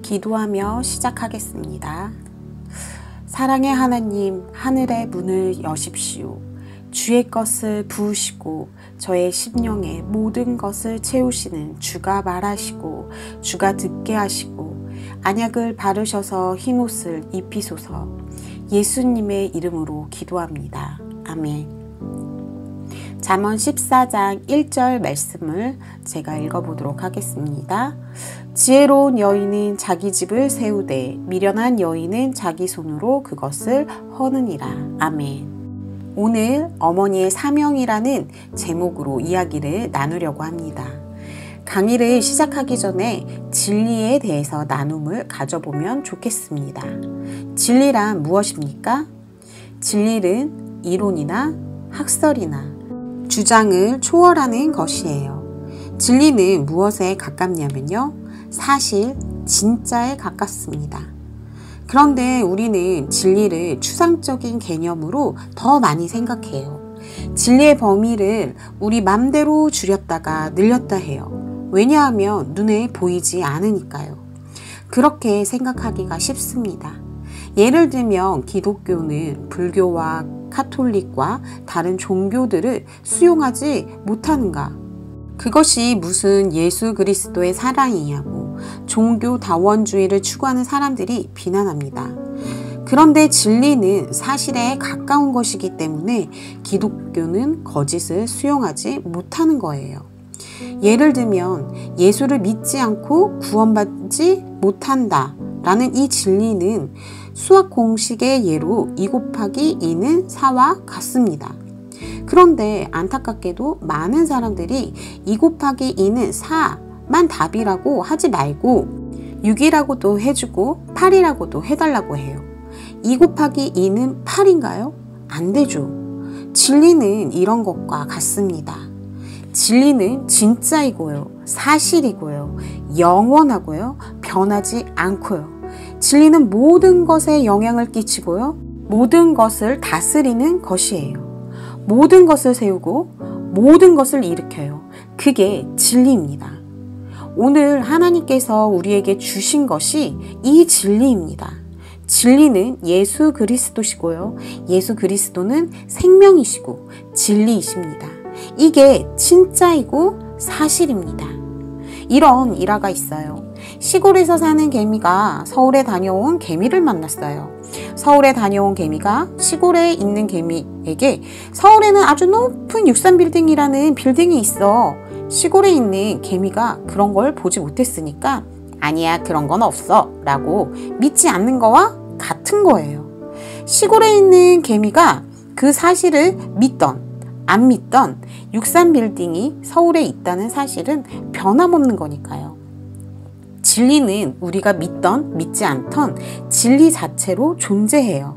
기도하며 시작하겠습니다. 사랑의 하나님, 하늘의 문을 여십시오. 주의 것을 부으시고 저의 심령에 모든 것을 채우시는 주가 말하시고 주가 듣게 하시고 안약을 바르셔서 흰옷을 입히소서. 예수님의 이름으로 기도합니다. 아멘. 잠언 14장 1절 말씀을 제가 읽어보도록 하겠습니다. 지혜로운 여인은 자기 집을 세우되 미련한 여인은 자기 손으로 그것을 허느니라. 아멘. 오늘 어머니의 사명이라는 제목으로 이야기를 나누려고 합니다. 강의를 시작하기 전에 진리에 대해서 나눔을 가져보면 좋겠습니다. 진리란 무엇입니까? 진리는 이론이나 학설이나 주장을 초월하는 것이에요. 진리는 무엇에 가깝냐면요. 사실, 진짜에 가깝습니다. 그런데 우리는 진리를 추상적인 개념으로 더 많이 생각해요. 진리의 범위를 우리 맘대로 줄였다가 늘렸다 해요. 왜냐하면 눈에 보이지 않으니까요. 그렇게 생각하기가 쉽습니다. 예를 들면 기독교는 불교와 카톨릭과 다른 종교들을 수용하지 못하는가? 그것이 무슨 예수 그리스도의 사랑이냐고 종교다원주의를 추구하는 사람들이 비난합니다. 그런데 진리는 사실에 가까운 것이기 때문에 기독교는 거짓을 수용하지 못하는 거예요. 예를 들면 예수를 믿지 않고 구원받지 못한다 라는 이 진리는 수학 공식의 예로 2 곱하기 2는 4와 같습니다. 그런데 안타깝게도 많은 사람들이 2 곱하기 2는 4만 답이라고 하지 말고 6이라고도 해주고 8이라고도 해달라고 해요. 2 곱하기 2는 8인가요? 안 되죠. 진리는 이런 것과 같습니다. 진리는 진짜이고요. 사실이고요. 영원하고요. 변하지 않고요. 진리는 모든 것에 영향을 끼치고요. 모든 것을 다스리는 것이에요. 모든 것을 세우고 모든 것을 일으켜요. 그게 진리입니다. 오늘 하나님께서 우리에게 주신 것이 이 진리입니다. 진리는 예수 그리스도시고요. 예수 그리스도는 생명이시고 진리이십니다. 이게 진짜이고 사실입니다. 이런 일화가 있어요. 시골에서 사는 개미가 서울에 다녀온 개미를 만났어요. 서울에 다녀온 개미가 시골에 있는 개미에게 서울에는 아주 높은 63빌딩이라는 빌딩이 있어. 시골에 있는 개미가 그런 걸 보지 못했으니까 아니야, 그런 건 없어 라고 믿지 않는 거와 같은 거예요. 시골에 있는 개미가 그 사실을 믿던 안 믿던 63빌딩이 서울에 있다는 사실은 변함없는 거니까요. 진리는 우리가 믿던 믿지 않던 진리 자체로 존재해요.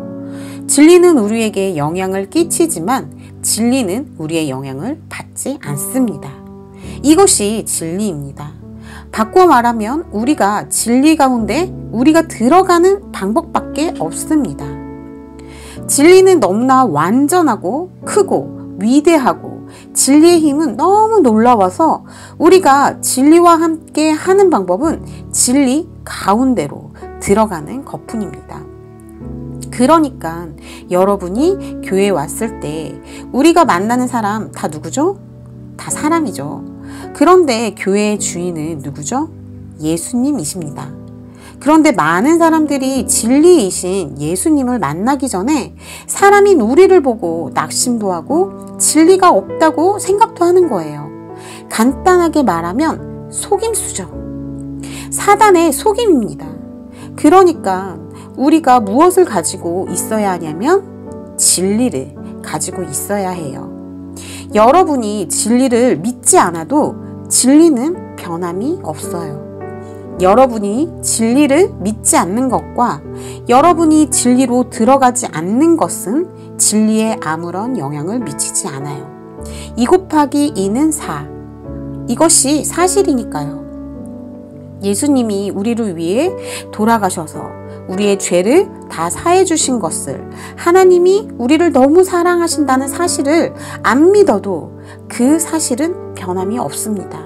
진리는 우리에게 영향을 끼치지만 진리는 우리의 영향을 받지 않습니다. 이것이 진리입니다. 바꿔 말하면 우리가 진리 가운데 우리가 들어가는 방법밖에 없습니다. 진리는 너무나 완전하고 크고 위대하고 진리의 힘은 너무 놀라워서 우리가 진리와 함께 하는 방법은 진리 가운데로 들어가는 것뿐입니다. 그러니까 여러분이 교회에 왔을 때 우리가 만나는 사람 다 누구죠? 다 사람이죠. 그런데 교회의 주인은 누구죠? 예수님이십니다. 그런데 많은 사람들이 진리이신 예수님을 만나기 전에 사람인 우리를 보고 낙심도 하고 진리가 없다고 생각도 하는 거예요. 간단하게 말하면 속임수죠. 사단의 속임입니다. 그러니까 우리가 무엇을 가지고 있어야 하냐면 진리를 가지고 있어야 해요. 여러분이 진리를 믿지 않아도 진리는 변함이 없어요. 여러분이 진리를 믿지 않는 것과 여러분이 진리로 들어가지 않는 것은 진리에 아무런 영향을 미치지 않아요. 2 곱하기 2는 4. 이것이 사실이니까요. 예수님이 우리를 위해 돌아가셔서 우리의 죄를 다 사해 주신 것을, 하나님이 우리를 너무 사랑하신다는 사실을 안 믿어도 그 사실은 변함이 없습니다.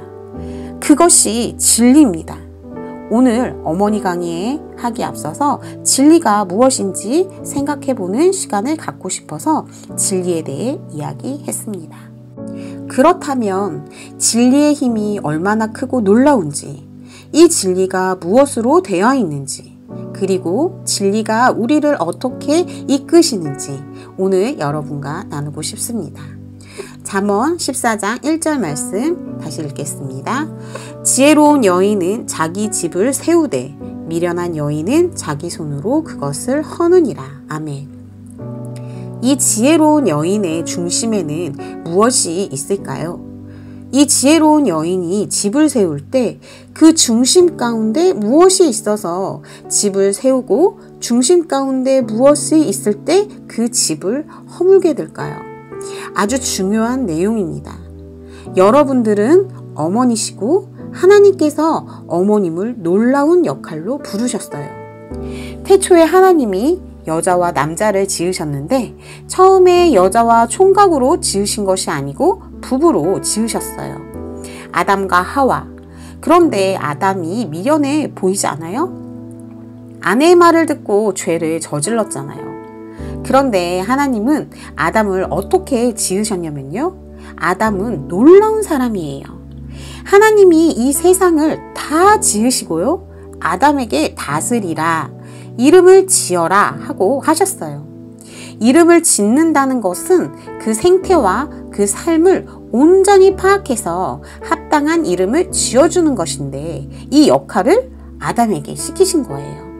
그것이 진리입니다. 오늘 어머니 강의에 하기 앞서서 진리가 무엇인지 생각해보는 시간을 갖고 싶어서 진리에 대해 이야기했습니다. 그렇다면 진리의 힘이 얼마나 크고 놀라운지, 이 진리가 무엇으로 되어 있는지, 그리고 진리가 우리를 어떻게 이끄시는지 오늘 여러분과 나누고 싶습니다. 잠언 14장 1절 말씀 다시 읽겠습니다. 지혜로운 여인은 자기 집을 세우되 미련한 여인은 자기 손으로 그것을 허느니라. 아멘. 이 지혜로운 여인의 중심에는 무엇이 있을까요? 이 지혜로운 여인이 집을 세울 때 그 중심 가운데 무엇이 있어서 집을 세우고 중심 가운데 무엇이 있을 때 그 집을 허물게 될까요? 아주 중요한 내용입니다. 여러분들은 어머니시고 하나님께서 어머님을 놀라운 역할로 부르셨어요. 태초에 하나님이 여자와 남자를 지으셨는데 처음에 여자와 총각으로 지으신 것이 아니고 부부로 지으셨어요. 아담과 하와. 그런데 아담이 미련해 보이지 않아요? 아내의 말을 듣고 죄를 저질렀잖아요. 그런데 하나님은 아담을 어떻게 지으셨냐면요. 아담은 놀라운 사람이에요. 하나님이 이 세상을 다 지으시고요. 아담에게 다스리라, 이름을 지어라 하고 하셨어요. 이름을 짓는다는 것은 그 생태와 그 삶을 온전히 파악해서 합당한 이름을 지어주는 것인데 이 역할을 아담에게 시키신 거예요.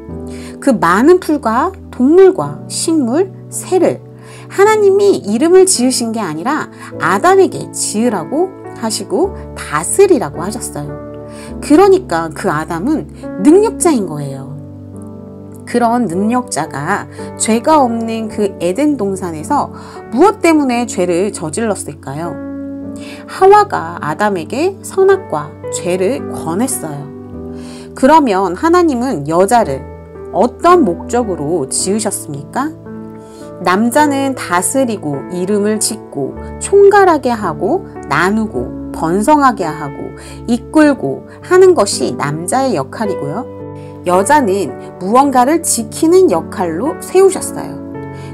그 많은 풀과 동물과 식물, 새를 하나님이 이름을 지으신 게 아니라 아담에게 지으라고 하시고 다스리라고 하셨어요. 그러니까 그 아담은 능력자인 거예요. 그런 능력자가 죄가 없는 그 에덴 동산에서 무엇 때문에 죄를 저질렀을까요? 하와가 아담에게 선악과 죄를 권했어요. 그러면 하나님은 여자를 어떤 목적으로 지으셨습니까? 남자는 다스리고 이름을 짓고 총괄하게 하고 나누고 번성하게 하고 이끌고 하는 것이 남자의 역할이고요. 여자는 무언가를 지키는 역할로 세우셨어요.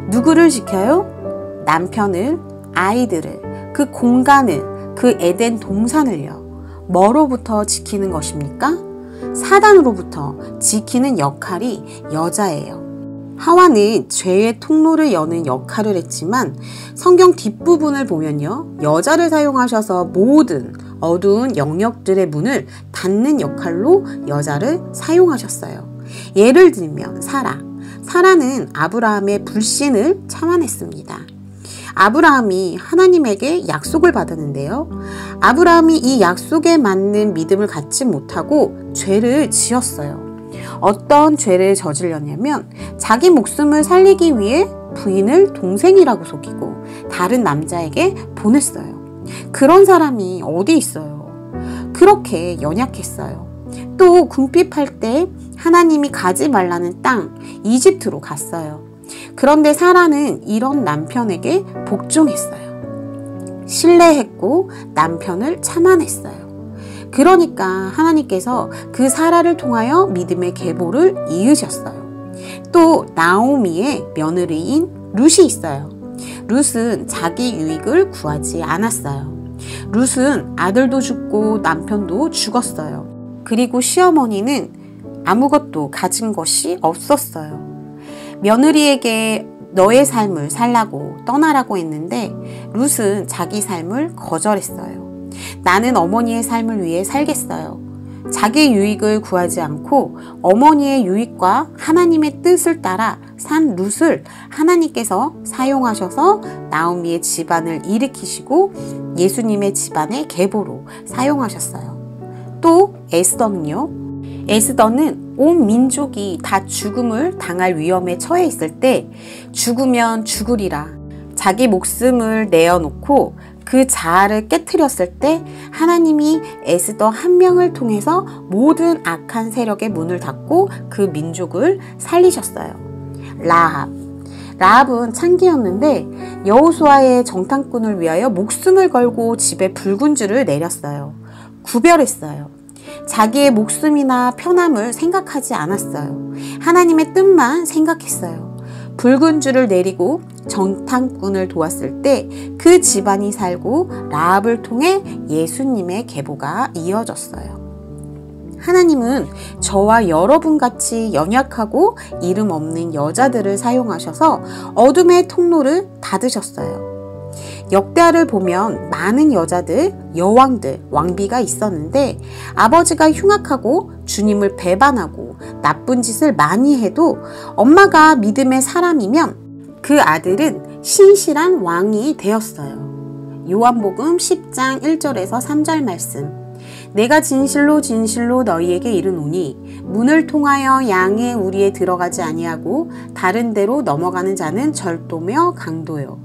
누구를 지켜요? 남편을, 아이들을, 그 공간을, 그 에덴 동산을요. 뭐로부터 지키는 것입니까? 사단으로부터 지키는 역할이 여자예요. 하와는 죄의 통로를 여는 역할을 했지만 성경 뒷부분을 보면요. 여자를 사용하셔서 모든 어두운 영역들의 문을 닫는 역할로 여자를 사용하셨어요. 예를 들면 사라는 아브라함의 불신을 참아냈습니다. 아브라함이 하나님에게 약속을 받았는데요. 아브라함이 이 약속에 맞는 믿음을 갖지 못하고 죄를 지었어요. 어떤 죄를 저질렀냐면 자기 목숨을 살리기 위해 부인을 동생이라고 속이고 다른 남자에게 보냈어요. 그런 사람이 어디 있어요? 그렇게 연약했어요. 또 궁핍할 때 하나님이 가지 말라는 땅 이집트로 갔어요. 그런데 사라는 이런 남편에게 복종했어요. 신뢰했고 남편을 참아냈어요. 그러니까 하나님께서 그 사라를 통하여 믿음의 계보를 이으셨어요. 또 나오미의 며느리인 룻이 있어요. 룻은 자기 유익을 구하지 않았어요. 룻은 아들도 죽고 남편도 죽었어요. 그리고 시어머니는 아무것도 가진 것이 없었어요. 며느리에게 너의 삶을 살라고 떠나라고 했는데 룻은 자기 삶을 거절했어요. 나는 어머니의 삶을 위해 살겠어요. 자기 유익을 구하지 않고 어머니의 유익과 하나님의 뜻을 따라 산 룻을 하나님께서 사용하셔서 나오미의 집안을 일으키시고 예수님의 집안의 계보로 사용하셨어요. 또 에스더는요. 에스더는 온 민족이 다 죽음을 당할 위험에 처해 있을 때 죽으면 죽으리라 자기 목숨을 내어놓고 그 자아를 깨트렸을 때 하나님이 에스더 한 명을 통해서 모든 악한 세력의 문을 닫고 그 민족을 살리셨어요. 라합은 창기였는데 여호수아의 정탐꾼을 위하여 목숨을 걸고 집에 붉은 줄을 내렸어요. 구별했어요. 자기의 목숨이나 편함을 생각하지 않았어요. 하나님의 뜻만 생각했어요. 붉은 줄을 내리고 정탐꾼을 도왔을 때 그 집안이 살고 라합을 통해 예수님의 계보가 이어졌어요. 하나님은 저와 여러분 같이 연약하고 이름 없는 여자들을 사용하셔서 어둠의 통로를 닫으셨어요. 역대하를 보면 많은 여자들, 여왕들, 왕비가 있었는데 아버지가 흉악하고 주님을 배반하고 나쁜 짓을 많이 해도 엄마가 믿음의 사람이면 그 아들은 신실한 왕이 되었어요. 요한복음 10장 1절에서 3절 말씀. 내가 진실로 진실로 너희에게 이르노니 문을 통하여 양의 우리에 들어가지 아니하고 다른 데로 넘어가는 자는 절도며 강도요.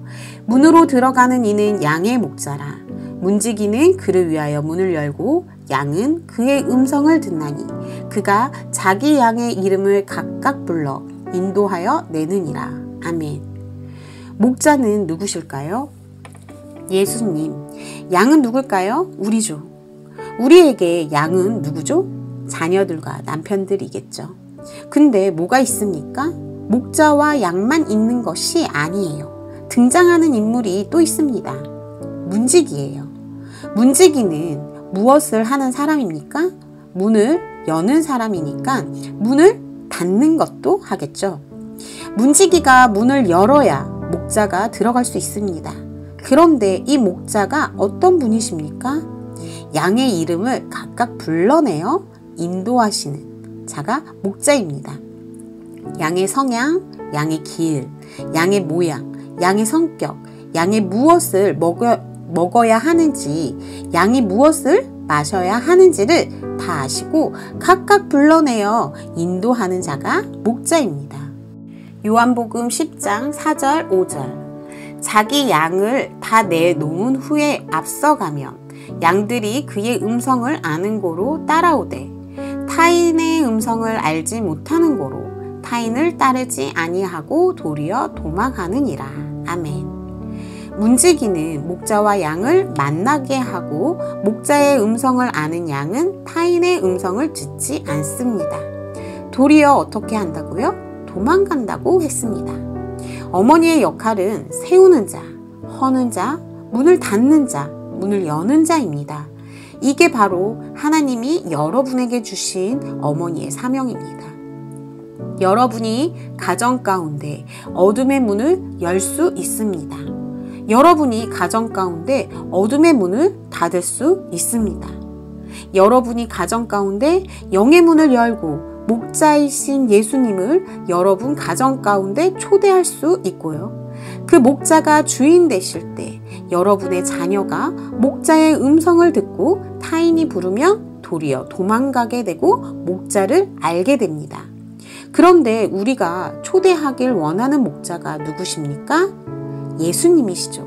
문으로 들어가는 이는 양의 목자라. 문지기는 그를 위하여 문을 열고 양은 그의 음성을 듣나니 그가 자기 양의 이름을 각각 불러 인도하여 내느니라. 아멘. 목자는 누구실까요? 예수님. 양은 누굴까요? 우리죠. 우리에게 양은 누구죠? 자녀들과 남편들이겠죠. 근데 뭐가 있습니까? 목자와 양만 있는 것이 아니에요. 등장하는 인물이 또 있습니다. 문지기예요. 문지기는 무엇을 하는 사람입니까? 문을 여는 사람이니까 문을 닫는 것도 하겠죠. 문지기가 문을 열어야 목자가 들어갈 수 있습니다. 그런데 이 목자가 어떤 분이십니까? 양의 이름을 각각 불러내어 인도하시는 자가 목자입니다. 양의 성향, 양의 길, 양의 모양, 양의 성격, 양이 무엇을 먹어야 하는지, 양이 무엇을 마셔야 하는지를 다 아시고 각각 불러내어 인도하는 자가 목자입니다. 요한복음 10장 4절 5절. 자기 양을 다 내놓은 후에 앞서가면 양들이 그의 음성을 아는 고로 따라오되 타인의 음성을 알지 못하는 고로 타인을 따르지 아니하고 도리어 도망하느니라. 아멘. 문지기는 목자와 양을 만나게 하고 목자의 음성을 아는 양은 타인의 음성을 듣지 않습니다. 도리어 어떻게 한다고요? 도망간다고 했습니다. 어머니의 역할은 세우는 자, 허는 자, 문을 닫는 자, 문을 여는 자입니다. 이게 바로 하나님이 여러분에게 주신 어머니의 사명입니다. 여러분이 가정 가운데 어둠의 문을 열 수 있습니다. 여러분이 가정 가운데 어둠의 문을 닫을 수 있습니다. 여러분이 가정 가운데 영의 문을 열고 목자이신 예수님을 여러분 가정 가운데 초대할 수 있고요. 그 목자가 주인 되실 때 여러분의 자녀가 목자의 음성을 듣고 타인이 부르면 도리어 도망가게 되고 목자를 알게 됩니다. 그런데 우리가 초대하길 원하는 목자가 누구십니까? 예수님이시죠.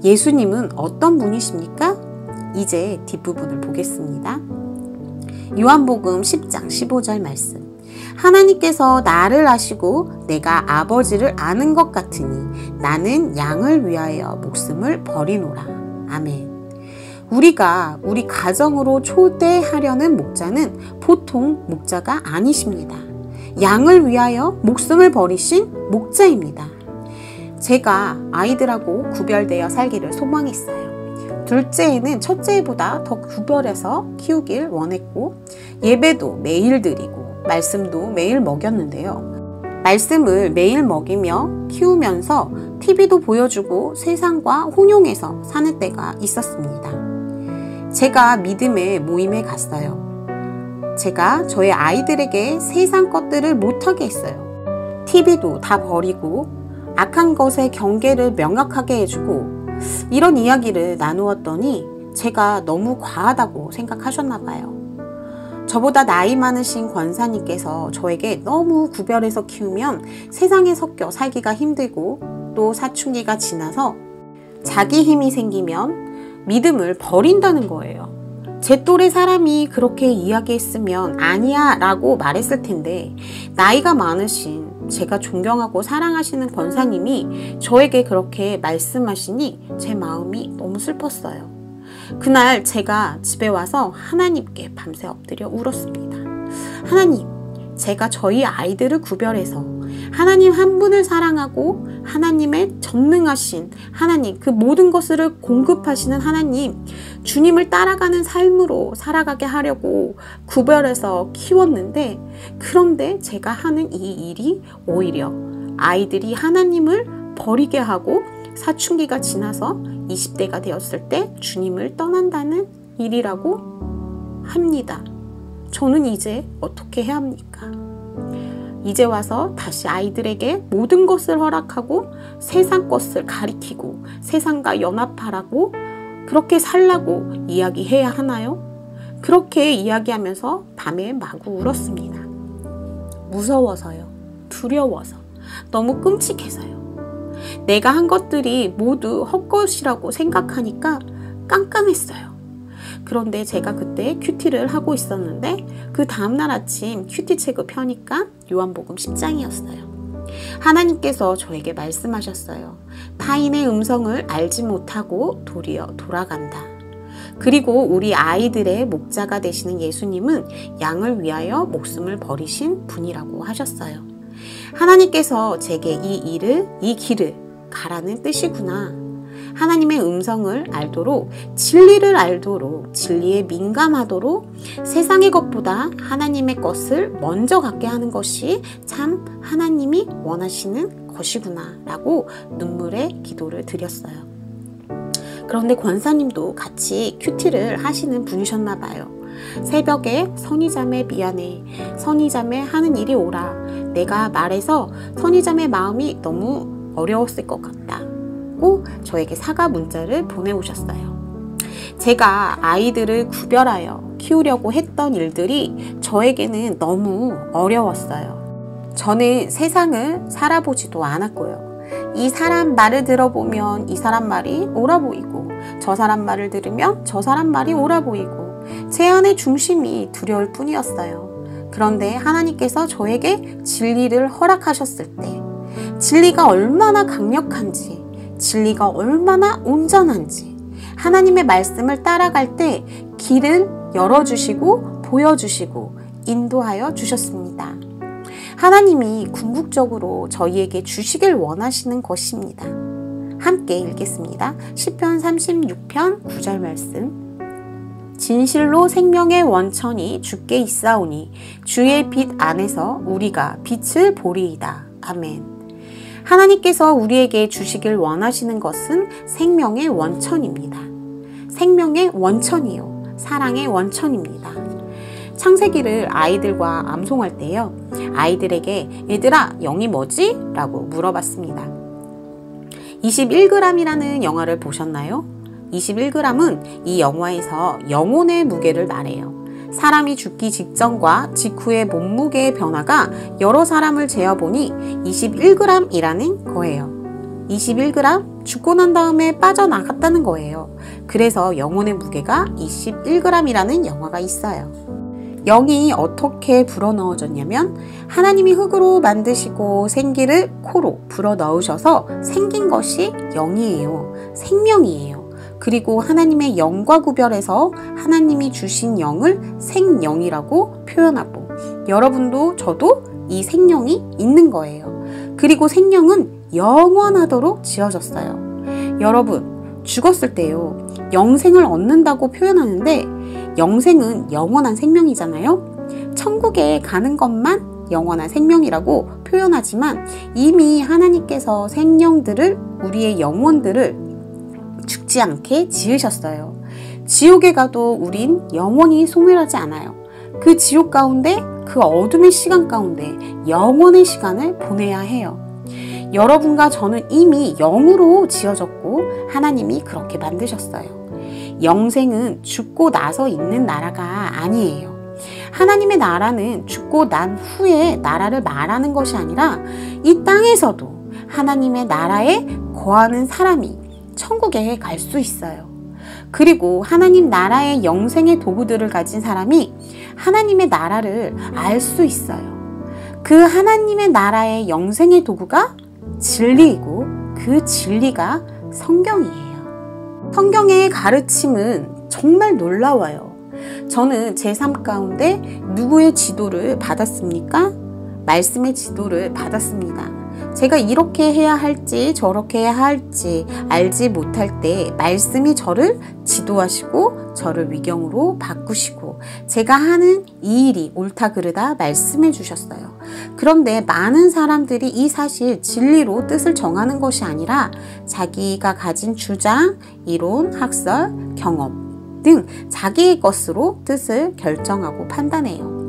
예수님은 어떤 분이십니까? 이제 뒷부분을 보겠습니다. 요한복음 10장 15절 말씀. 하나님께서 나를 아시고 내가 아버지를 아는 것 같으니 나는 양을 위하여 목숨을 버리노라. 아멘. 우리가 우리 가정으로 초대하려는 목자는 보통 목자가 아니십니다. 양을 위하여 목숨을 버리신 목자입니다. 제가 아이들하고 구별되어 살기를 소망했어요. 둘째에는 첫째보다 더 구별해서 키우길 원했고 예배도 매일 드리고 말씀도 매일 먹였는데요. 말씀을 매일 먹이며 키우면서 TV도 보여주고 세상과 혼용해서 사는 때가 있었습니다. 제가 믿음의 모임에 갔어요. 제가 저의 아이들에게 세상 것들을 못하게 했어요. TV도 다 버리고 악한 것의 경계를 명확하게 해주고 이런 이야기를 나누었더니 제가 너무 과하다고 생각하셨나 봐요. 저보다 나이 많으신 권사님께서 저에게 너무 구별해서 키우면 세상에 섞여 살기가 힘들고 또 사춘기가 지나서 자기 힘이 생기면 믿음을 버린다는 거예요. 제 또래 사람이 그렇게 이야기했으면 아니야 라고 말했을 텐데 나이가 많으신 제가 존경하고 사랑하시는 권사님이 저에게 그렇게 말씀하시니 제 마음이 너무 슬펐어요. 그날 제가 집에 와서 하나님께 밤새 엎드려 울었습니다. 하나님, 제가 저희 아이들을 구별해서 하나님 한 분을 사랑하고 하나님의 전능하신 하나님, 그 모든 것을 공급하시는 하나님, 주님을 따라가는 삶으로 살아가게 하려고 구별해서 키웠는데, 그런데 제가 하는 이 일이 오히려 아이들이 하나님을 버리게 하고 사춘기가 지나서 20대가 되었을 때 주님을 떠난다는 일이라고 합니다. 저는 이제 어떻게 해야 합니까? 이제 와서 다시 아이들에게 모든 것을 허락하고 세상 것을 가리키고 세상과 연합하라고 그렇게 살라고 이야기해야 하나요? 그렇게 이야기하면서 밤에 마구 울었습니다. 무서워서요. 두려워서. 너무 끔찍해서요. 내가 한 것들이 모두 헛것이라고 생각하니까 깜깜했어요. 그런데 제가 그때 큐티를 하고 있었는데 그 다음날 아침 큐티 책을 펴니까 요한복음 10장이었어요. 하나님께서 저에게 말씀하셨어요. 타인의 음성을 알지 못하고 도리어 돌아간다. 그리고 우리 아이들의 목자가 되시는 예수님은 양을 위하여 목숨을 버리신 분이라고 하셨어요. 하나님께서 제게 이 길을 가라는 뜻이구나. 하나님의 음성을 알도록, 진리를 알도록, 진리에 민감하도록 세상의 것보다 하나님의 것을 먼저 갖게 하는 것이 참 하나님이 원하시는 것이구나 라고 눈물의 기도를 드렸어요. 그런데 권사님도 같이 큐티를 하시는 분이셨나 봐요. 새벽에 선희자매 미안해, 선희자매 하는 일이 오라, 내가 말해서 선희자매 마음이 너무 어려웠을 것 같다 고 저에게 사과 문자를 보내오셨어요. 제가 아이들을 구별하여 키우려고 했던 일들이 저에게는 너무 어려웠어요. 저는 세상을 살아보지도 않았고요. 이 사람 말을 들어보면 이 사람 말이 옳아 보이고 저 사람 말을 들으면 저 사람 말이 옳아 보이고 제 안의 중심이 두려울 뿐이었어요. 그런데 하나님께서 저에게 진리를 허락하셨을 때 진리가 얼마나 강력한지, 진리가 얼마나 온전한지, 하나님의 말씀을 따라갈 때 길을 열어주시고 보여주시고 인도하여 주셨습니다. 하나님이 궁극적으로 저희에게 주시길 원하시는 것입니다. 함께 읽겠습니다. 시편 36편 9절 말씀. 진실로 생명의 원천이 주께 있사오니 주의 빛 안에서 우리가 빛을 보리이다. 아멘. 하나님께서 우리에게 주시길 원하시는 것은 생명의 원천입니다. 생명의 원천이요. 사랑의 원천입니다. 창세기를 아이들과 암송할 때요. 아이들에게 얘들아 0이 뭐지? 라고 물어봤습니다. 21g이라는 영화를 보셨나요? 21g은 이 영화에서 영혼의 무게를 말해요. 사람이 죽기 직전과 직후의 몸무게의 변화가 여러 사람을 재어보니 21g이라는 거예요. 21g 죽고 난 다음에 빠져나갔다는 거예요. 그래서 영혼의 무게가 21g이라는 영화가 있어요. 0이 어떻게 불어넣어졌냐면 하나님이 흙으로 만드시고 생기를 코로 불어넣으셔서 생긴 것이 0이에요. 생명이에요. 그리고 하나님의 영과 구별해서 하나님이 주신 영을 생영이라고 표현하고 여러분도 저도 이 생명이 있는 거예요. 그리고 생명은 영원하도록 지어졌어요. 여러분 죽었을 때요. 영생을 얻는다고 표현하는데 영생은 영원한 생명이잖아요. 천국에 가는 것만 영원한 생명이라고 표현하지만 이미 하나님께서 생명들을 우리의 영혼들을 죽지 않게 지으셨어요. 지옥에 가도 우린 영원히 소멸하지 않아요. 그 지옥 가운데 그 어둠의 시간 가운데 영원의 시간을 보내야 해요. 여러분과 저는 이미 영으로 지어졌고 하나님이 그렇게 만드셨어요. 영생은 죽고 나서 있는 나라가 아니에요. 하나님의 나라는 죽고 난 후에 나라를 말하는 것이 아니라 이 땅에서도 하나님의 나라에 거하는 사람이 천국에 갈 수 있어요. 그리고 하나님 나라의 영생의 도구들을 가진 사람이 하나님의 나라를 알 수 있어요. 그 하나님의 나라의 영생의 도구가 진리이고 그 진리가 성경이에요. 성경의 가르침은 정말 놀라워요. 저는 제 삶 가운데 누구의 지도를 받았습니까? 말씀의 지도를 받았습니다. 제가 이렇게 해야 할지 저렇게 해야 할지 알지 못할 때 말씀이 저를 지도하시고 저를 위경으로 바꾸시고 제가 하는 이 일이 옳다 그르다 말씀해 주셨어요. 그런데 많은 사람들이 이 사실 진리로 뜻을 정하는 것이 아니라 자기가 가진 주장, 이론, 학설, 경험 등 자기의 것으로 뜻을 결정하고 판단해요.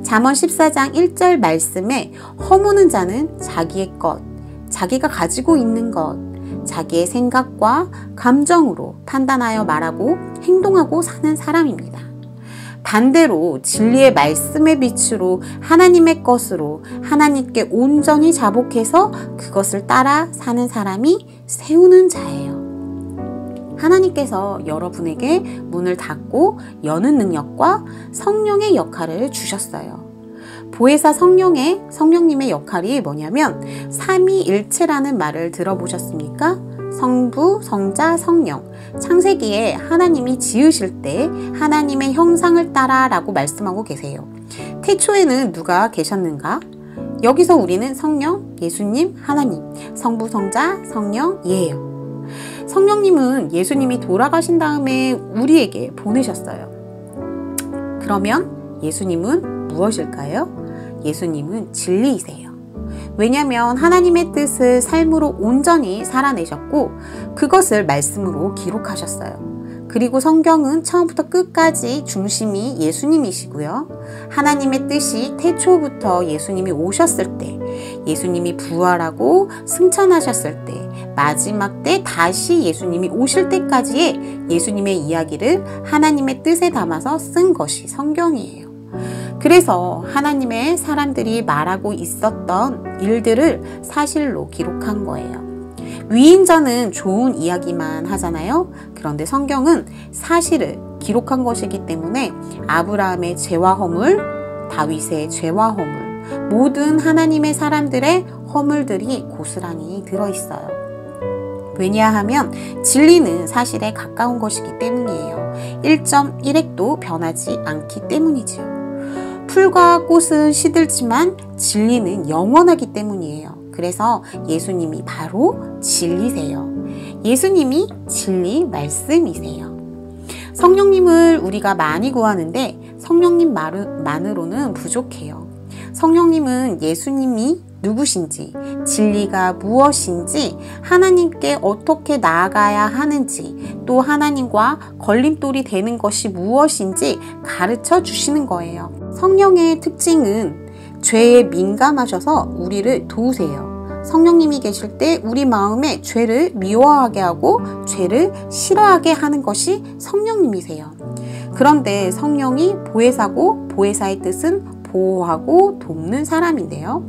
잠언 14장 1절 말씀에 허무는 자는 자기의 것, 자기가 가지고 있는 것, 자기의 생각과 감정으로 판단하여 말하고 행동하고 사는 사람입니다. 반대로 진리의 말씀의 빛으로 하나님의 것으로 하나님께 온전히 자복해서 그것을 따라 사는 사람이 세우는 자예요. 하나님께서 여러분에게 문을 닫고 여는 능력과 성령의 역할을 주셨어요. 보혜사 성령님의 역할이 뭐냐면 삼위일체라는 말을 들어보셨습니까? 성부, 성자, 성령. 창세기에 하나님이 지으실 때 하나님의 형상을 따라 라고 말씀하고 계세요. 태초에는 누가 계셨는가? 여기서 우리는 성령, 예수님, 하나님, 성부, 성자, 성령이에요. 성령님은 예수님이 돌아가신 다음에 우리에게 보내셨어요. 그러면 예수님은 무엇일까요? 예수님은 진리이세요. 왜냐하면 하나님의 뜻을 삶으로 온전히 살아내셨고 그것을 말씀으로 기록하셨어요. 그리고 성경은 처음부터 끝까지 중심이 예수님이시고요. 하나님의 뜻이 태초부터 예수님이 오셨을 때, 예수님이 부활하고 승천하셨을 때, 마지막 때 다시 예수님이 오실 때까지의 예수님의 이야기를 하나님의 뜻에 담아서 쓴 것이 성경이에요. 그래서 하나님의 사람들이 말하고 있었던 일들을 사실로 기록한 거예요. 위인전은 좋은 이야기만 하잖아요. 그런데 성경은 사실을 기록한 것이기 때문에 아브라함의 죄와 허물, 다윗의 죄와 허물, 모든 하나님의 사람들의 허물들이 고스란히 들어있어요. 왜냐하면 진리는 사실에 가까운 것이기 때문이에요. 1.1획도 변하지 않기 때문이지요. 풀과 꽃은 시들지만 진리는 영원하기 때문이에요. 그래서 예수님이 바로 진리세요. 예수님이 진리 말씀이세요. 성령님을 우리가 많이 구하는데 성령님만으로는 부족해요. 성령님은 예수님이 누구신지, 진리가 무엇인지, 하나님께 어떻게 나아가야 하는지, 또 하나님과 걸림돌이 되는 것이 무엇인지 가르쳐 주시는 거예요. 성령의 특징은 죄에 민감하셔서 우리를 도우세요. 성령님이 계실 때 우리 마음에 죄를 미워하게 하고 죄를 싫어하게 하는 것이 성령님이세요. 그런데 성령이 보혜사고 보혜사의 뜻은 보호하고 돕는 사람인데요.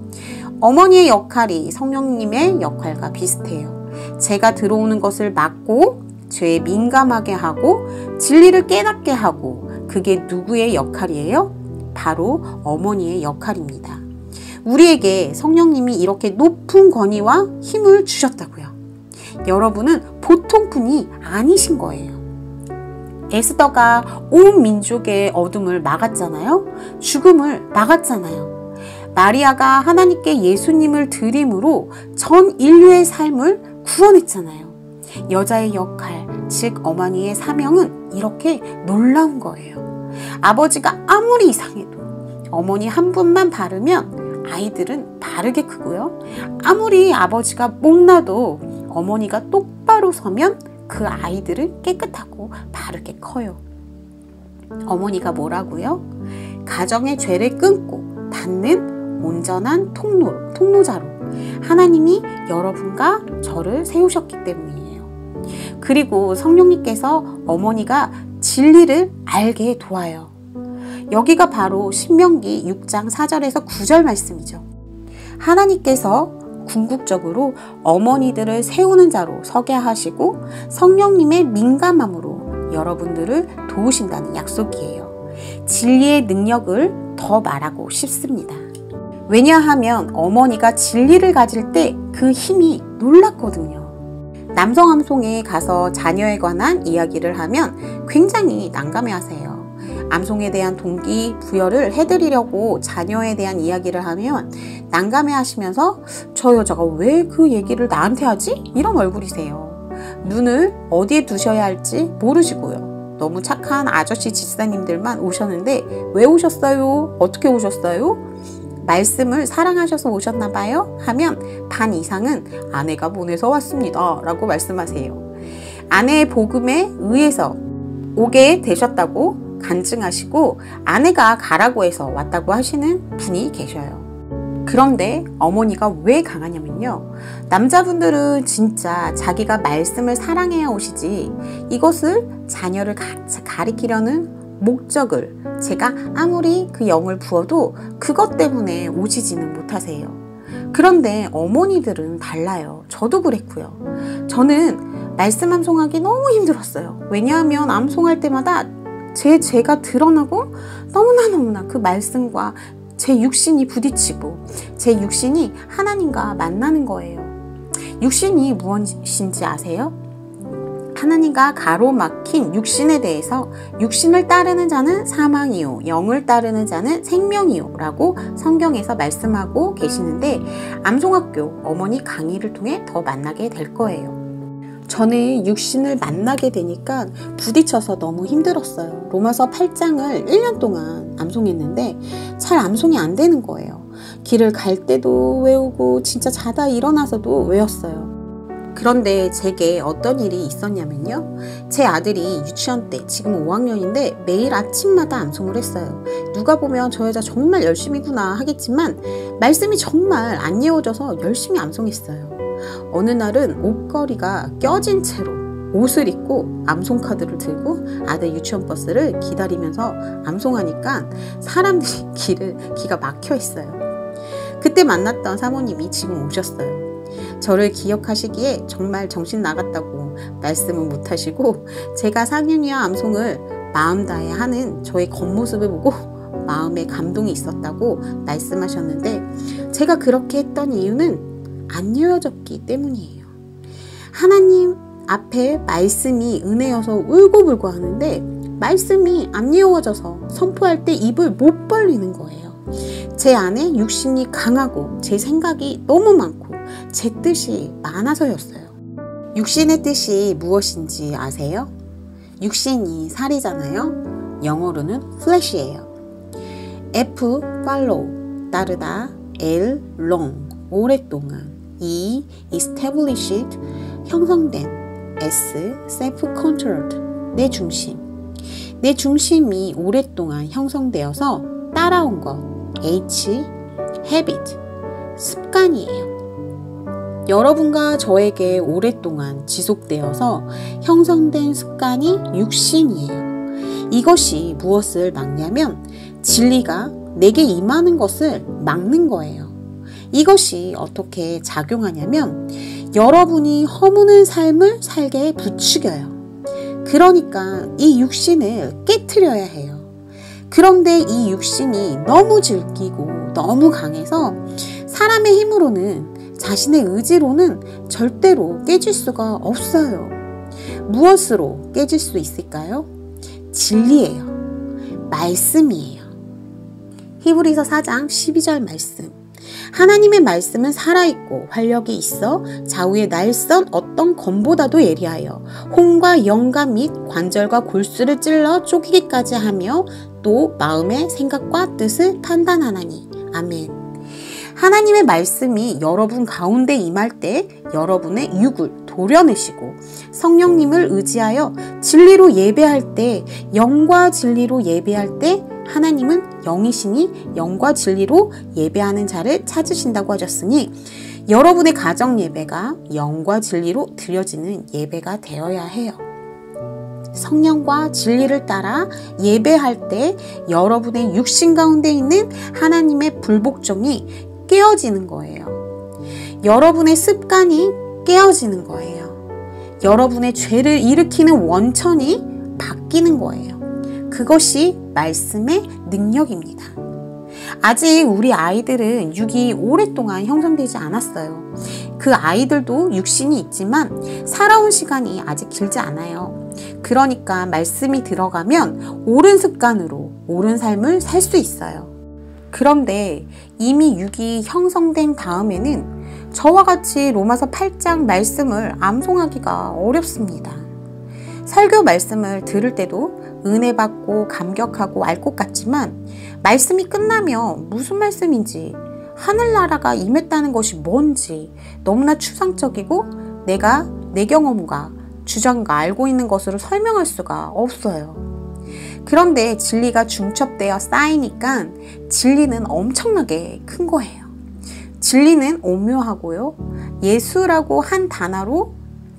어머니의 역할이 성령님의 역할과 비슷해요. 죄가 들어오는 것을 막고 죄에 민감하게 하고 진리를 깨닫게 하고 그게 누구의 역할이에요? 바로 어머니의 역할입니다. 우리에게 성령님이 이렇게 높은 권위와 힘을 주셨다고요. 여러분은 보통 분이 아니신 거예요. 에스더가 온 민족의 어둠을 막았잖아요. 죽음을 막았잖아요. 마리아가 하나님께 예수님을 드림으로 전 인류의 삶을 구원했잖아요. 여자의 역할, 즉 어머니의 사명은 이렇게 놀라운 거예요. 아버지가 아무리 이상해도 어머니 한 분만 바르면 아이들은 바르게 크고요. 아무리 아버지가 못나도 어머니가 똑바로 서면 그 아이들은 깨끗하고 바르게 커요. 어머니가 뭐라고요? 가정의 죄를 끊고 닫는 온전한 통로자로 하나님이 여러분과 저를 세우셨기 때문이에요. 그리고 성령님께서 어머니가 진리를 알게 도와요. 여기가 바로 신명기 6장 4절에서 9절 말씀이죠. 하나님께서 궁극적으로 어머니들을 세우는 자로 서게 하시고 성령님의 민감함으로 여러분들을 도우신다는 약속이에요. 진리의 능력을 더 말하고 싶습니다. 왜냐하면 어머니가 진리를 가질 때 그 힘이 놀랍거든요. 남성 암송에 가서 자녀에 관한 이야기를 하면 굉장히 난감해하세요. 암송에 대한 동기 부여를 해드리려고 자녀에 대한 이야기를 하면 난감해하시면서 저 여자가 왜 그 얘기를 나한테 하지? 이런 얼굴이세요. 눈을 어디에 두셔야 할지 모르시고요. 너무 착한 아저씨 집사님들만 오셨는데 왜 오셨어요? 어떻게 오셨어요? 말씀을 사랑하셔서 오셨나봐요? 하면 반 이상은 아내가 보내서 왔습니다 라고 말씀하세요. 아내의 복음에 의해서 오게 되셨다고 간증하시고 아내가 가라고 해서 왔다고 하시는 분이 계셔요. 그런데 어머니가 왜 강하냐면요. 남자분들은 진짜 자기가 말씀을 사랑해야 오시지 이것을 자녀를 가리키려는 목적을 제가 아무리 그 영을 부어도 그것 때문에 오시지는 못하세요. 그런데 어머니들은 달라요. 저도 그랬고요. 저는 말씀 암송하기 너무 힘들었어요. 왜냐하면 암송할 때마다 제가 드러나고 너무나 그 말씀과 제 육신이 부딪히고 제 육신이 하나님과 만나는 거예요. 육신이 무엇인지 아세요? 하나님과 가로막힌 육신에 대해서 육신을 따르는 자는 사망이요 영을 따르는 자는 생명이요 라고 성경에서 말씀하고 계시는데 암송학교 어머니 강의를 통해 더 만나게 될 거예요. 저는 육신을 만나게 되니까 부딪혀서 너무 힘들었어요. 로마서 8장을 1년 동안 암송했는데 잘 암송이 안 되는 거예요. 길을 갈 때도 외우고 진짜 자다 일어나서도 외웠어요. 그런데 제게 어떤 일이 있었냐면요. 제 아들이 유치원 때 지금 5학년인데 매일 아침마다 암송을 했어요. 누가 보면 저 여자 정말 열심히구나 하겠지만 말씀이 정말 안 외워져서 열심히 암송했어요. 어느 날은 옷걸이가 껴진 채로 옷을 입고 암송카드를 들고 아들 유치원 버스를 기다리면서 암송하니까 사람들이 기가 막혀 있어요. 그때 만났던 사모님이 지금 오셨어요. 저를 기억하시기에 정말 정신 나갔다고 말씀은 못하시고 제가 4년이야 암송을 마음 다해 하는 저의 겉모습을 보고 마음에 감동이 있었다고 말씀하셨는데 제가 그렇게 했던 이유는 안 외워졌기 때문이에요. 하나님 앞에 말씀이 은혜여서 울고불고 하는데 말씀이 안 외워져서 선포할 때 입을 못 벌리는 거예요. 제 안에 육신이 강하고 제 생각이 너무 많고 제 뜻이 많아서였어요. 육신의 뜻이 무엇인지 아세요? 육신이 살이잖아요. 영어로는 flesh예요. F, follow, 따르다, L, long, 오랫동안, E, established, 형성된, S, self-controlled, 내 중심. 내 중심이 오랫동안 형성되어서 따라온 것, H, habit, 습관이에요. 여러분과 저에게 오랫동안 지속되어서 형성된 습관이 육신이에요. 이것이 무엇을 막냐면 진리가 내게 임하는 것을 막는 거예요. 이것이 어떻게 작용하냐면 여러분이 허무는 삶을 살게 부추겨요. 그러니까 이 육신을 깨트려야 해요. 그런데 이 육신이 너무 질기고 너무 강해서 사람의 힘으로는 자신의 의지로는 절대로 깨질 수가 없어요. 무엇으로 깨질 수 있을까요? 진리예요. 말씀이에요. 히브리서 4장 12절 말씀. 하나님의 말씀은 살아있고 활력이 있어 좌우의 날선 어떤 검보다도 예리하여 혼과 영과 및 관절과 골수를 찔러 쪼개기까지 하며 또 마음의 생각과 뜻을 판단하나니. 아멘. 하나님의 말씀이 여러분 가운데 임할 때 여러분의 육을 도려내시고 성령님을 의지하여 진리로 예배할 때 영과 진리로 예배할 때 하나님은 영이시니 영과 진리로 예배하는 자를 찾으신다고 하셨으니 여러분의 가정 예배가 영과 진리로 드려지는 예배가 되어야 해요. 성령과 진리를 따라 예배할 때 여러분의 육신 가운데 있는 하나님의 불복종이 깨어지는 거예요. 여러분의 습관이 깨어지는 거예요. 여러분의 죄를 일으키는 원천이 바뀌는 거예요. 그것이 말씀의 능력입니다. 아직 우리 아이들은 육이 오랫동안 형성되지 않았어요. 그 아이들도 육신이 있지만 살아온 시간이 아직 길지 않아요. 그러니까 말씀이 들어가면 옳은 습관으로 옳은 삶을 살 수 있어요. 그런데 이미 육이 형성된 다음에는 저와 같이 로마서 8장 말씀을 암송하기가 어렵습니다. 설교 말씀을 들을 때도 은혜 받고 감격하고 알 것 같지만 말씀이 끝나면 무슨 말씀인지, 하늘나라가 임했다는 것이 뭔지 너무나 추상적이고 내가 내 경험과 주장과 알고 있는 것으로 설명할 수가 없어요. 그런데 진리가 중첩되어 쌓이니까 진리는 엄청나게 큰 거예요. 진리는 오묘하고요. 예수라고 한 단어로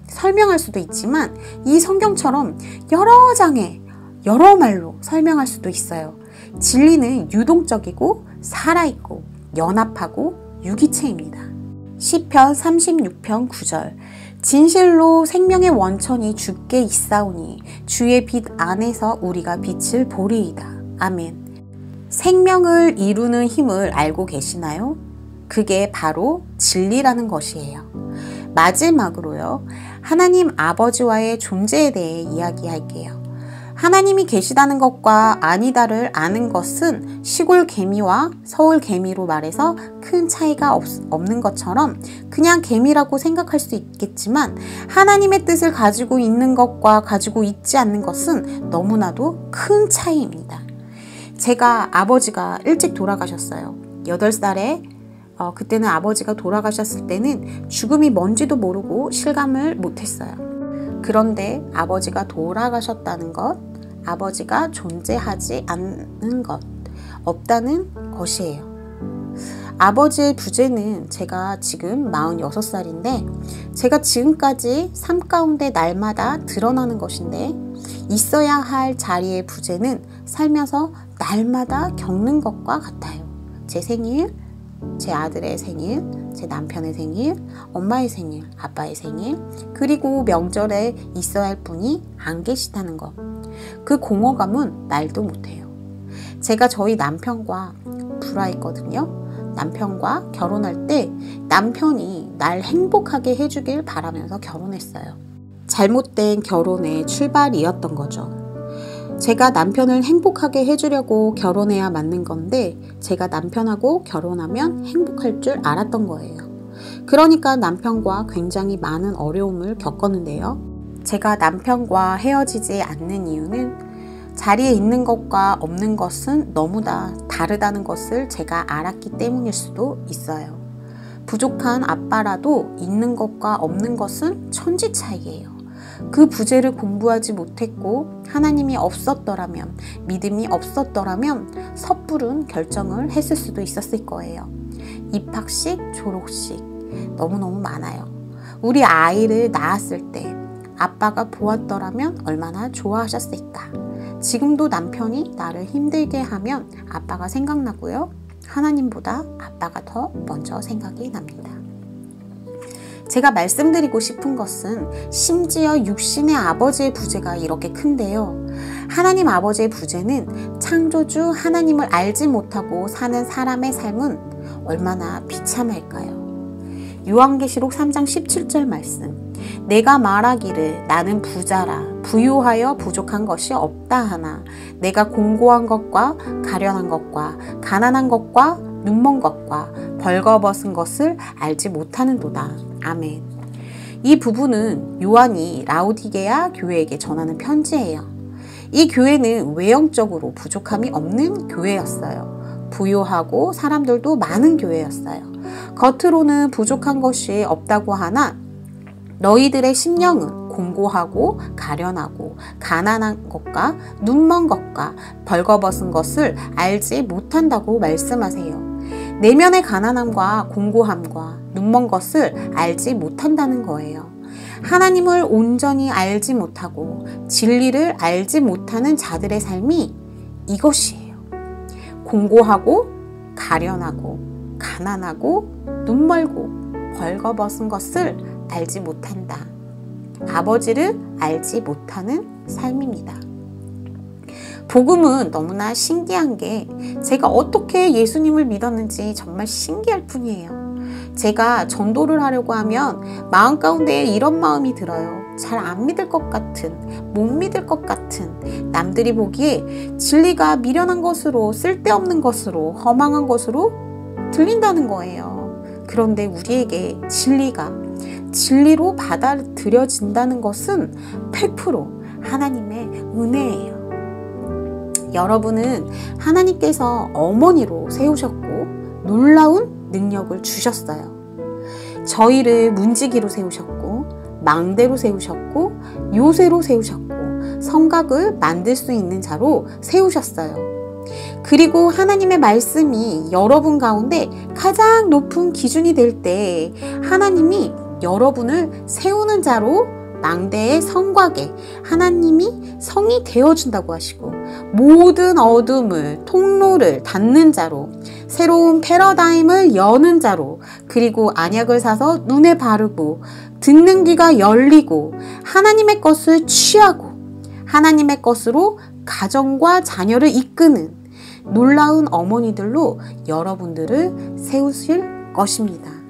설명할 수도 있지만 이 성경처럼 여러 장에 여러 말로 설명할 수도 있어요. 진리는 유동적이고 살아있고 연합하고 유기체입니다. 시편 36편 9절 진실로 생명의 원천이 주께 있사오니 주의 빛 안에서 우리가 빛을 보리이다. 아멘. 생명을 이루는 힘을 알고 계시나요? 그게 바로 진리라는 것이에요. 마지막으로요. 하나님 아버지와의 존재에 대해 이야기할게요. 하나님이 계시다는 것과 아니다를 아는 것은 시골 개미와 서울 개미로 말해서 큰 차이가 없는 것처럼 그냥 개미라고 생각할 수 있겠지만 하나님의 뜻을 가지고 있는 것과 가지고 있지 않는 것은 너무나도 큰 차이입니다. 제가 아버지가 일찍 돌아가셨어요. 8살에 그때는 아버지가 돌아가셨을 때는 죽음이 뭔지도 모르고 실감을 못했어요. 그런데 아버지가 돌아가셨다는 것, 아버지가 존재하지 않는 것, 없다는 것이에요. 아버지의 부재는 제가 지금 46살인데 제가 지금까지 삶 가운데 날마다 드러나는 것인데 있어야 할 자리의 부재는 살면서 날마다 겪는 것과 같아요. 제 생일, 제 아들의 생일, 제 남편의 생일, 엄마의 생일, 아빠의 생일, 그리고 명절에 있어야 할 분이 안 계시다는 것. 그 공허감은 말도 못해요. 제가 저희 남편과 불화했거든요. 남편과 결혼할 때 남편이 날 행복하게 해주길 바라면서 결혼했어요. 잘못된 결혼의 출발이었던 거죠. 제가 남편을 행복하게 해주려고 결혼해야 맞는 건데 제가 남편하고 결혼하면 행복할 줄 알았던 거예요. 그러니까 남편과 굉장히 많은 어려움을 겪었는데요. 제가 남편과 헤어지지 않는 이유는 자리에 있는 것과 없는 것은 너무나 다르다는 것을 제가 알았기 때문일 수도 있어요. 부족한 아빠라도 있는 것과 없는 것은 천지 차이예요. 그 부재를 공부하지 못했고 하나님이 없었더라면, 믿음이 없었더라면 섣부른 결정을 했을 수도 있었을 거예요. 입학식, 졸업식 너무너무 많아요. 우리 아이를 낳았을 때 아빠가 보았더라면 얼마나 좋아하셨을까. 지금도 남편이 나를 힘들게 하면 아빠가 생각나고요. 하나님보다 아빠가 더 먼저 생각이 납니다. 제가 말씀드리고 싶은 것은 심지어 육신의 아버지의 부재가 이렇게 큰데요. 하나님 아버지의 부재는 창조주 하나님을 알지 못하고 사는 사람의 삶은 얼마나 비참할까요? 요한계시록 3장 17절 말씀. 내가 말하기를 나는 부자라 부유하여 부족한 것이 없다 하나 내가 공고한 것과 가련한 것과 가난한 것과 눈먼 것과 벌거벗은 것을 알지 못하는도다. 아멘. 이 부분은 요한이 라오디게아 교회에게 전하는 편지예요. 이 교회는 외형적으로 부족함이 없는 교회였어요. 부유하고 사람들도 많은 교회였어요. 겉으로는 부족한 것이 없다고 하나 너희들의 심령은 공고하고 가련하고 가난한 것과 눈먼 것과 벌거벗은 것을 알지 못한다고 말씀하세요. 내면의 가난함과 공고함과 눈먼 것을 알지 못한다는 거예요. 하나님을 온전히 알지 못하고 진리를 알지 못하는 자들의 삶이 이것이에요. 공고하고 가련하고 가난하고 눈멀고 벌거벗은 것을 알지 못한다. 아버지를 알지 못하는 삶입니다. 복음은 너무나 신기한 게 제가 어떻게 예수님을 믿었는지 정말 신기할 뿐이에요. 제가 전도를 하려고 하면 마음 가운데 이런 마음이 들어요. 잘 안 믿을 것 같은, 못 믿을 것 같은, 남들이 보기에 진리가 미련한 것으로, 쓸데없는 것으로, 허망한 것으로 들린다는 거예요. 그런데 우리에게 진리가 진리로 받아들여진다는 것은 100% 하나님의 은혜예요. 여러분은 하나님께서 어머니로 세우셨고 놀라운 능력을 주셨어요. 저희를 문지기로 세우셨고 망대로 세우셨고 요새로 세우셨고 성곽을 만들 수 있는 자로 세우셨어요. 그리고 하나님의 말씀이 여러분 가운데 가장 높은 기준이 될 때 하나님이 여러분을 세우는 자로 망대의 성곽에 하나님이 성이 되어준다고 하시고 모든 어둠을 통로를 닫는 자로 새로운 패러다임을 여는 자로 그리고 안약을 사서 눈에 바르고 듣는 귀가 열리고 하나님의 것을 취하고 하나님의 것으로 가정과 자녀를 이끄는 놀라운 어머니들로 여러분들을 세우실 것입니다.